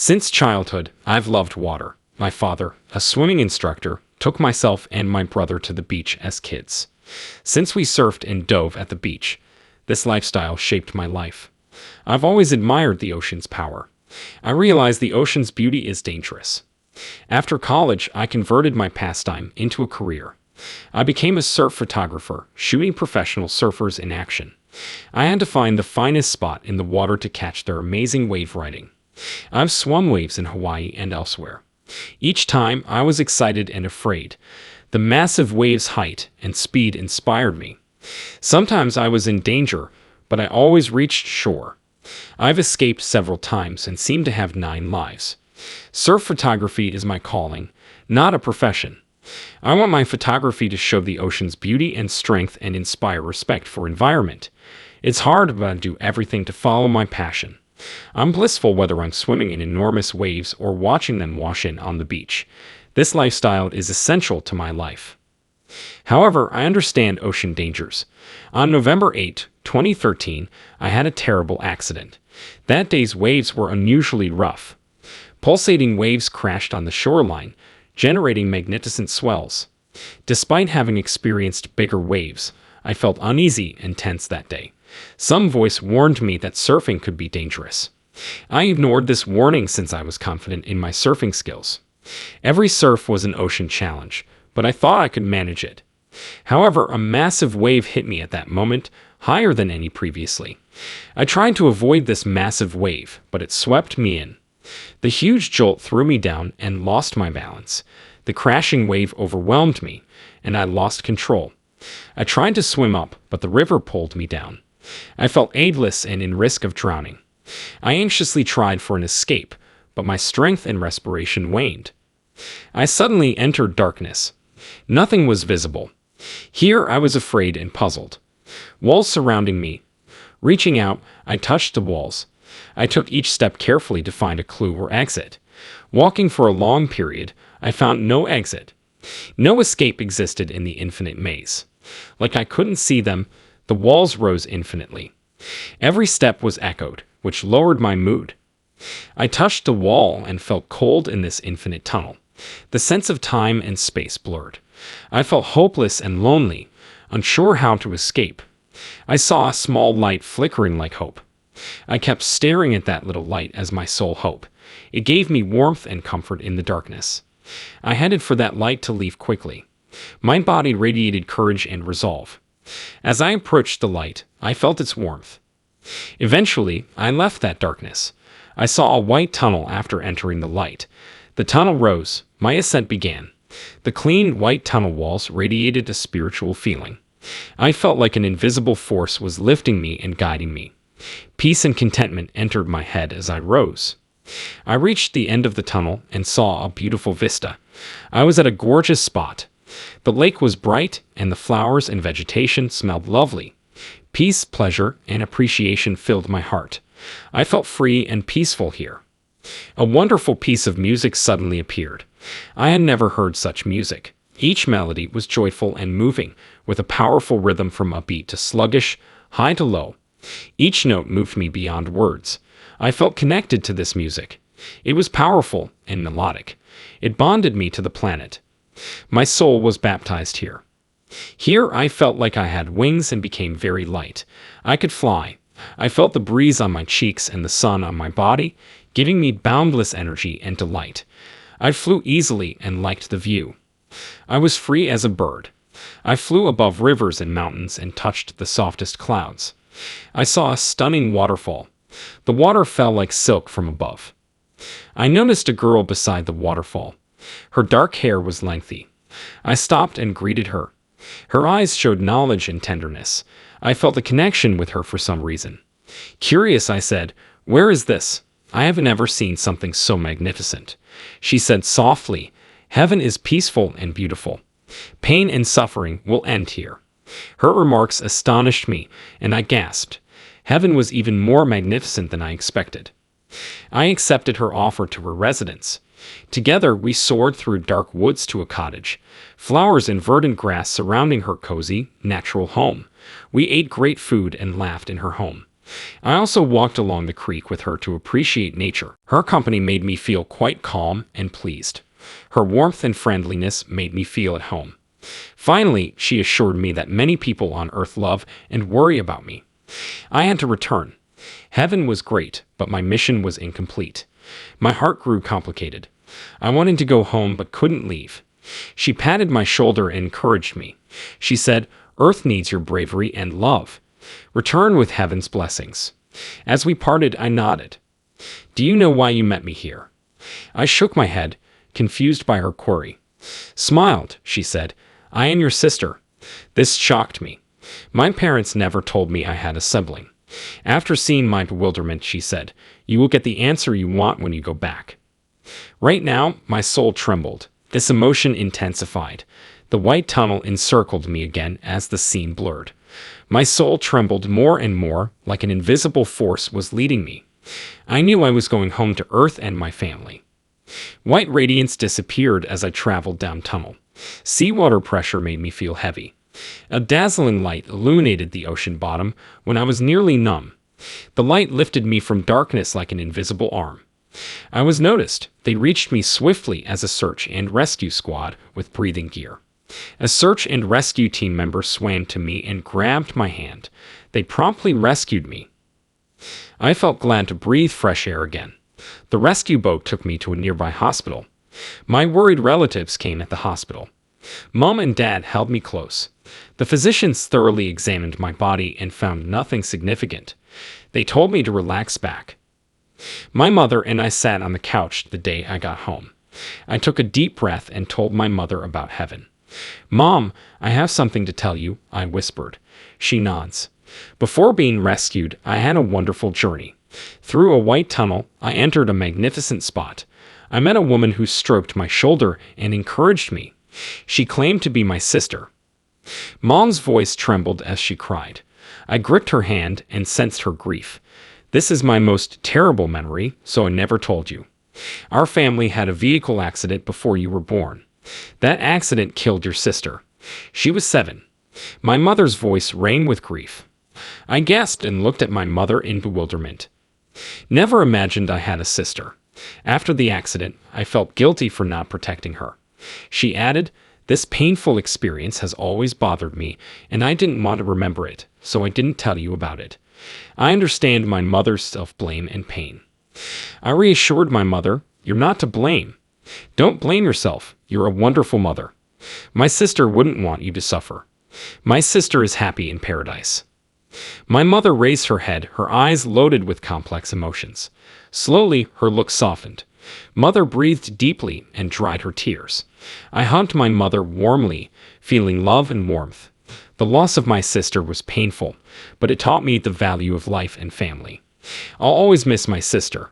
Since childhood, I've loved water. My father, a swimming instructor, took myself and my brother to the beach as kids. Since we surfed and dove at the beach, this lifestyle shaped my life. I've always admired the ocean's power. I realize the ocean's beauty is dangerous. After college, I converted my pastime into a career. I became a surf photographer, shooting professional surfers in action. I had to find the finest spot in the water to catch their amazing wave riding. I've swum waves in Hawaii and elsewhere. Each time, I was excited and afraid. The massive waves' height and speed inspired me. Sometimes I was in danger, but I always reached shore. I've escaped several times and seem to have 9 lives. Surf photography is my calling, not a profession. I want my photography to show the ocean's beauty and strength and inspire respect for environment. It's hard, but I do everything to follow my passion. I'm blissful whether I'm swimming in enormous waves or watching them wash in on the beach. This lifestyle is essential to my life. However, I understand ocean dangers. On November 8, 2013, I had a terrible accident. That day's waves were unusually rough. Pulsating waves crashed on the shoreline, generating magnificent swells. Despite having experienced bigger waves, I felt uneasy and tense that day. Some voice warned me that surfing could be dangerous. I ignored this warning since I was confident in my surfing skills. Every surf was an ocean challenge, but I thought I could manage it. However, a massive wave hit me at that moment, higher than any previously. I tried to avoid this massive wave, but it swept me in. The huge jolt threw me down and lost my balance. The crashing wave overwhelmed me, and I lost control. I tried to swim up, but the river pulled me down. I felt aidless and in risk of drowning. I anxiously tried for an escape, but my strength and respiration waned. I suddenly entered darkness. Nothing was visible. Here I was afraid and puzzled. Walls surrounding me. Reaching out, I touched the walls. I took each step carefully to find a clue or exit. Walking for a long period, I found no exit. No escape existed in the infinite maze. Like I couldn't see them, the walls rose infinitely. Every step was echoed, which lowered my mood. I touched the wall and felt cold in this infinite tunnel. The sense of time and space blurred. I felt hopeless and lonely, unsure how to escape. I saw a small light flickering like hope. I kept staring at that little light as my sole hope. It gave me warmth and comfort in the darkness. I headed for that light to leave quickly. My body radiated courage and resolve. As I approached the light, I felt its warmth. Eventually, I left that darkness. I saw a white tunnel after entering the light. The tunnel rose. My ascent began. The clean, white tunnel walls radiated a spiritual feeling. I felt like an invisible force was lifting me and guiding me. Peace and contentment entered my head as I rose. I reached the end of the tunnel and saw a beautiful vista. I was at a gorgeous spot. The lake was bright, and the flowers and vegetation smelled lovely. Peace, pleasure, and appreciation filled my heart. I felt free and peaceful here. A wonderful piece of music suddenly appeared. I had never heard such music. Each melody was joyful and moving, with a powerful rhythm from upbeat to sluggish, high to low. Each note moved me beyond words. I felt connected to this music. It was powerful and melodic. It bonded me to the planet. My soul was baptized here. Here I felt like I had wings and became very light. I could fly. I felt the breeze on my cheeks and the sun on my body, giving me boundless energy and delight. I flew easily and liked the view. I was free as a bird. I flew above rivers and mountains and touched the softest clouds. I saw a stunning waterfall. The water fell like silk from above. I noticed a girl beside the waterfall. Her dark hair was lengthy. I stopped and greeted her. Her eyes showed knowledge and tenderness. I felt a connection with her for some reason. Curious, I said, "Where is this? I haven't ever seen something so magnificent." She said softly, "Heaven is peaceful and beautiful. Pain and suffering will end here." Her remarks astonished me, and I gasped. Heaven was even more magnificent than I expected. I accepted her offer to her residence. Together, we soared through dark woods to a cottage, flowers and verdant grass surrounding her cozy, natural home. We ate great food and laughed in her home. I also walked along the creek with her to appreciate nature. Her company made me feel quite calm and pleased. Her warmth and friendliness made me feel at home. Finally, she assured me that many people on earth love and worry about me. I had to return. Heaven was great, but my mission was incomplete. My heart grew complicated. I wanted to go home but couldn't leave. She patted my shoulder and encouraged me. She said, "Earth needs your bravery and love. Return with heaven's blessings." As we parted, I nodded. "Do you know why you met me here?" I shook my head, confused by her query. Smiled, she said, "I am your sister." This shocked me. My parents never told me I had a sibling. After seeing my bewilderment, she said, "You will get the answer you want when you go back." Right now, my soul trembled. This emotion intensified. The white tunnel encircled me again as the scene blurred. My soul trembled more and more, like an invisible force was leading me. I knew I was going home to Earth and my family. White radiance disappeared as I traveled down tunnel. Seawater pressure made me feel heavy. A dazzling light illuminated the ocean bottom when I was nearly numb. The light lifted me from darkness like an invisible arm. I was noticed. They reached me swiftly as a search and rescue squad with breathing gear. A search and rescue team member swam to me and grabbed my hand. They promptly rescued me. I felt glad to breathe fresh air again. The rescue boat took me to a nearby hospital. My worried relatives came at the hospital. Mom and Dad held me close. The physicians thoroughly examined my body and found nothing significant. They told me to relax back. My mother and I sat on the couch the day I got home. I took a deep breath and told my mother about heaven. "Mom, I have something to tell you," I whispered. She nods. "Before being rescued, I had a wonderful journey. Through a white tunnel, I entered a magnificent spot. I met a woman who stroked my shoulder and encouraged me. She claimed to be my sister." Mom's voice trembled as she cried. I gripped her hand and sensed her grief. "This is my most terrible memory, so I never told you. Our family had a vehicle accident before you were born. That accident killed your sister. She was 7. My mother's voice rang with grief. I gasped and looked at my mother in bewilderment. Never imagined I had a sister. After the accident, I felt guilty for not protecting her. She added, "This painful experience has always bothered me, and I didn't want to remember it, so I didn't tell you about it." I understand my mother's self-blame and pain. I reassured my mother, "You're not to blame. Don't blame yourself. You're a wonderful mother. My sister wouldn't want you to suffer. My sister is happy in paradise." My mother raised her head, her eyes loaded with complex emotions. Slowly, her look softened. Mother breathed deeply and dried her tears. I hugged my mother warmly, feeling love and warmth. The loss of my sister was painful, but it taught me the value of life and family. I'll always miss my sister.